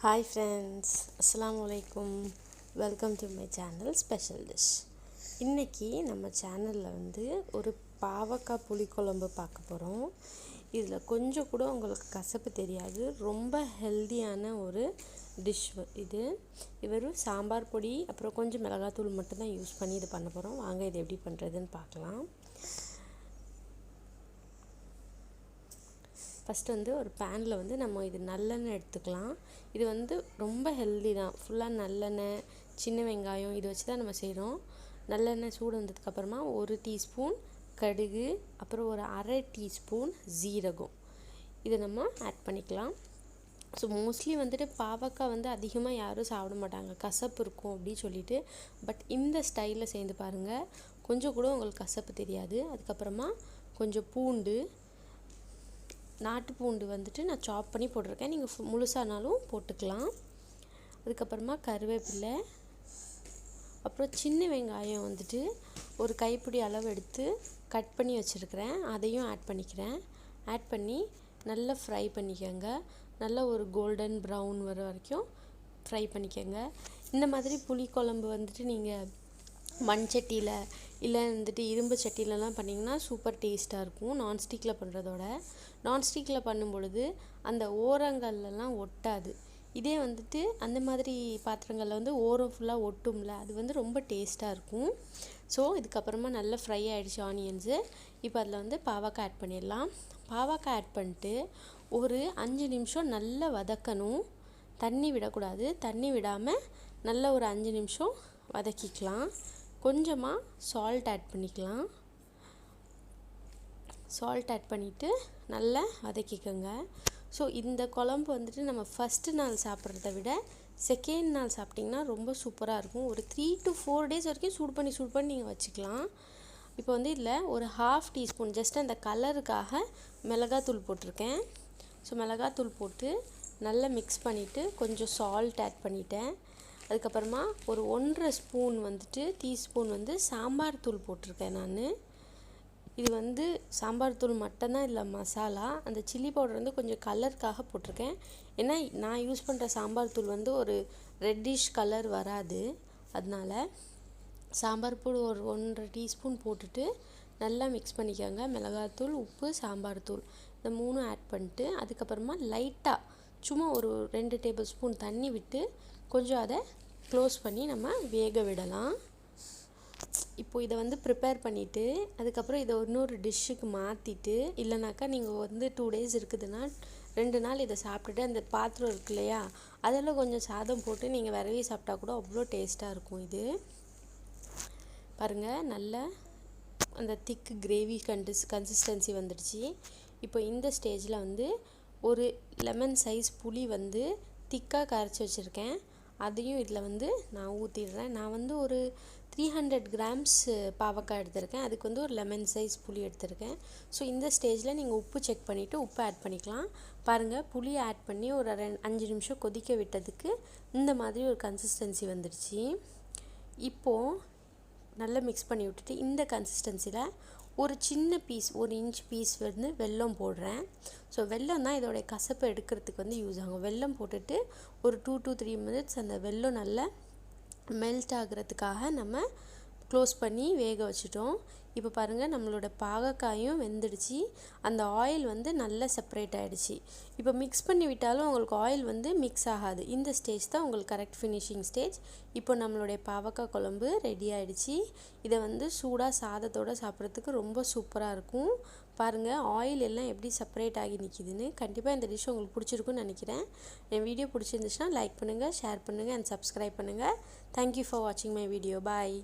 Hi friends, Assalamu alaikum. Welcome to my channel Special Dish. இன்னைக்கு நம்ம சேனலில் ஒரு பாவக்காய் புளிக்குழம்பு பார்க்க போகிறோம். இதில் கொஞ்சம் கூட உங்களுக்கு கசப்பு தெரியாது, ரொம்ப ஹெல்தியான ஒரு டிஷ் இது. வெறும் சாம்பார் பொடி அப்புறம் கொஞ்சம் மிளகாத்தூள் மட்டும்தான் யூஸ் பண்ணி இது பண்ண போகிறோம். வாங்க இது எப்படி பண்ணுறதுன்னு பார்க்கலாம். ஃபஸ்ட்டு ஒரு பேனில் நம்ம இது நல்லெண்ணெய் எடுத்துக்கலாம். இது ரொம்ப ஹெல்தி தான். ஃபுல்லாக நல்லெண்ணெய், சின்ன வெங்காயம் இது வச்சு தான் நம்ம செய்கிறோம். நல்லெண்ணெய் சூடு வந்ததுக்கப்புறமா 1 டீஸ்பூன் கடுகு, அப்புறம் ஒரு அரை டீஸ்பூன் ஜீரகம் இதை நம்ம ஆட் பண்ணிக்கலாம். ஸோ மோஸ்ட்லி பாவக்காய் அதிகமாக யாரும் சாப்பிட மாட்டாங்க, கசப்பு இருக்கும் அப்படின்னு சொல்லிட்டு. பட் இந்த ஸ்டைலில் சேர்ந்து பாருங்கள், கொஞ்சம் கூட உங்களுக்கு கசப்பு தெரியாது. அதுக்கப்புறமா கொஞ்சம் பூண்டு, நாட்டு பூண்டு நான் சாப் பண்ணி போட்டிருக்கேன், நீங்கள் முழுசானாலும் போட்டுக்கலாம். அதுக்கப்புறமா கருவேப்பிலை, அப்புறம் சின்ன வெங்காயம் ஒரு கைப்பிடி அளவு எடுத்து கட் பண்ணி வச்சுருக்கிறேன், அதையும் ஆட் பண்ணிக்கிறேன். ஆட் பண்ணி நல்லா ஃப்ரை பண்ணிக்கோங்க. நல்லா ஒரு கோல்டன் ப்ரௌன் வர வரைக்கும் ஃப்ரை பண்ணிக்கோங்க. இந்த மாதிரி புளிக்குழம்பு நீங்கள் மண் சட்டியில் இல்லை இரும்பு சட்டியிலலாம் பண்ணிங்கன்னா சூப்பர் டேஸ்ட்டாக இருக்கும். நான்ஸ்டிக்கில் பண்ணுறதோட நான்ஸ்டிக்கில் பண்ணும் பொழுது அந்த ஓரங்கள்லாம் ஒட்டாது. இதே அந்த மாதிரி பாத்திரங்களில் ஓரம் ஃபுல்லாக ஒட்டும்ல, அது ரொம்ப டேஸ்ட்டாக இருக்கும். ஸோ இதுக்கப்புறமா நல்லா ஃப்ரை ஆகிடுச்சு ஆனியன்ஸு. இப்போ அதில் பாவக்காய் ஆட் பண்ணிடலாம். பாவக்காய் ஆட் பண்ணிட்டு ஒரு 5 நிமிஷம் நல்லா வதக்கணும். தண்ணி விடக்கூடாது. தண்ணி விடாமல் நல்லா ஒரு 5 நிமிஷம் வதக்கிக்கலாம். கொஞ்சமாக சால்ட் ஆட் பண்ணிக்கலாம். சால்ட் ஆட் பண்ணிவிட்டு நல்லா வதக்கிக்கோங்க. ஸோ இந்த குழம்பு நம்ம ஃபஸ்ட்டு நாள் சாப்பிட்றத விட செகண்ட் நாள் சாப்பிட்டிங்கன்னா ரொம்ப சூப்பராக இருக்கும். ஒரு 3 to 4 days வரைக்கும் சூடு பண்ணி நீங்கள் வச்சுக்கலாம். இப்போ இதில் ஒரு 1/2 டீஸ்பூன் ஜஸ்ட் அந்த கலருக்காக மிளகாத்தூள் போட்டிருக்கேன். ஸோ மிளகாத்தூள் போட்டு நல்லா மிக்ஸ் பண்ணிவிட்டு கொஞ்சம் சால்ட் ஆட் பண்ணிட்டேன். அதுக்கப்புறமா ஒரு 1.5 ஸ்பூன் டீஸ்பூன் சாம்பார் தூள் போட்டிருக்கேன் நான். இது சாம்பார் தூள் மட்டும்தான் இல்லை மசாலா. அந்த சில்லி பவுடர் கொஞ்சம் கலருக்காக போட்டிருக்கேன். ஏன்னா நான் யூஸ் பண்ணுற சாம்பார் தூள் ஒரு ரெட்டிஷ் கலர் வராது. அதனால் சாம்பார் தூள் ஒரு 1.5 டீஸ்பூன் போட்டுட்டு நல்லா மிக்ஸ் பண்ணிக்கோங்க. மிளகாத்தூள், உப்பு, சாம்பார் தூள் இந்த 3 ஆட் பண்ணிட்டு அதுக்கப்புறமா லைட்டாக சும்மா ஒரு 2 டேபிள் ஸ்பூன் தண்ணி விட்டு கொஞ்சம் அதை க்ளோஸ் பண்ணி நம்ம வேக விடலாம். இப்போது இதை ப்ரிப்பேர் பண்ணிவிட்டு அதுக்கப்புறம் இதை இன்னொரு டிஷ்ஷுக்கு மாற்றிட்டு, இல்லைனாக்கா நீங்கள் 2 days இருக்குதுன்னா 2 நாள் இதை சாப்பிட்டுட்டு அந்த பாத்திரம் இருக்கு இல்லையா, அதில் கொஞ்சம் சாதம் போட்டு நீங்கள் விரவி சாப்பிட்டா கூட அவ்வளோ டேஸ்ட்டாக இருக்கும். இது பாருங்கள், நல்ல அந்த திக்கு கிரேவி கன்சிஸ்டன்சி வந்துடுச்சு. இப்போ இந்த ஸ்டேஜில் ஒரு லெமன் சைஸ் புளி திக்காக கரைச்சி வச்சுருக்கேன், அதையும் இதில் நான் ஊற்றிடுறேன். நான் ஒரு 300 grams பாவக்காய் எடுத்திருக்கேன், அதுக்கு ஒரு லெமன் சைஸ் புளி எடுத்திருக்கேன். ஸோ இந்த ஸ்டேஜில் நீங்கள் உப்பு செக் பண்ணிவிட்டு உப்பு ஆட் பண்ணிக்கலாம். பாருங்கள், புளி ஆட் பண்ணி ஒரு 5 நிமிஷம் கொதிக்க விட்டதுக்கு இந்த மாதிரி ஒரு கன்சிஸ்டன்சி வந்துடுச்சு. இப்போது நல்லா மிக்ஸ் பண்ணி விட்டுட்டு இந்த கன்சிஸ்டன்சியில் ஒரு சின்ன பீஸ் 1 inch பீஸ் வெல்லம் போடுறேன். ஸோ வெல்லம் தான் இதோடைய கசப்பை எடுக்கிறதுக்கு யூஸ் ஆகும். வெல்லம் போட்டுட்டு ஒரு 2 to 3 minutes அந்த வெல்லம் நல்லா மெல்ட் ஆகிறதுக்காக நம்ம க்ளோஸ் பண்ணி வேக வச்சுட்டோம். இப்போ பாருங்கள், நம்மளோட பாகக்காயும் வெந்துடுச்சு. அந்த ஆயில் நல்லா செப்பரேட் ஆகிடுச்சு. இப்போ மிக்ஸ் பண்ணி விட்டாலும் உங்களுக்கு ஆயில் மிக்ஸ் ஆகாது. இந்த ஸ்டேஜ் தான் உங்களுக்கு கரெக்ட் ஃபினிஷிங் ஸ்டேஜ். இப்போ நம்மளுடைய பாவக்காய் குழம்பு ரெடி ஆகிடுச்சு. இதை சூடாக சாதத்தோடு சாப்பிட்றதுக்கு ரொம்ப சூப்பராக இருக்கும். பாருங்கள், ஆயில் எல்லாம் எப்படி செப்பரேட் ஆகி நிற்கிதுன்னு. கண்டிப்பாக இந்த டிஷ் உங்களுக்கு பிடிச்சிருக்குன்னு நினைக்கிறேன். என் வீடியோ பிடிச்சிருந்துச்சுன்னா லைக் பண்ணுங்கள், ஷேர் பண்ணுங்கள் அண்ட் சப்ஸ்கிரைப் பண்ணுங்கள். தேங்க்யூ ஃபார் வாட்சிங் மை வீடியோ. பாய்.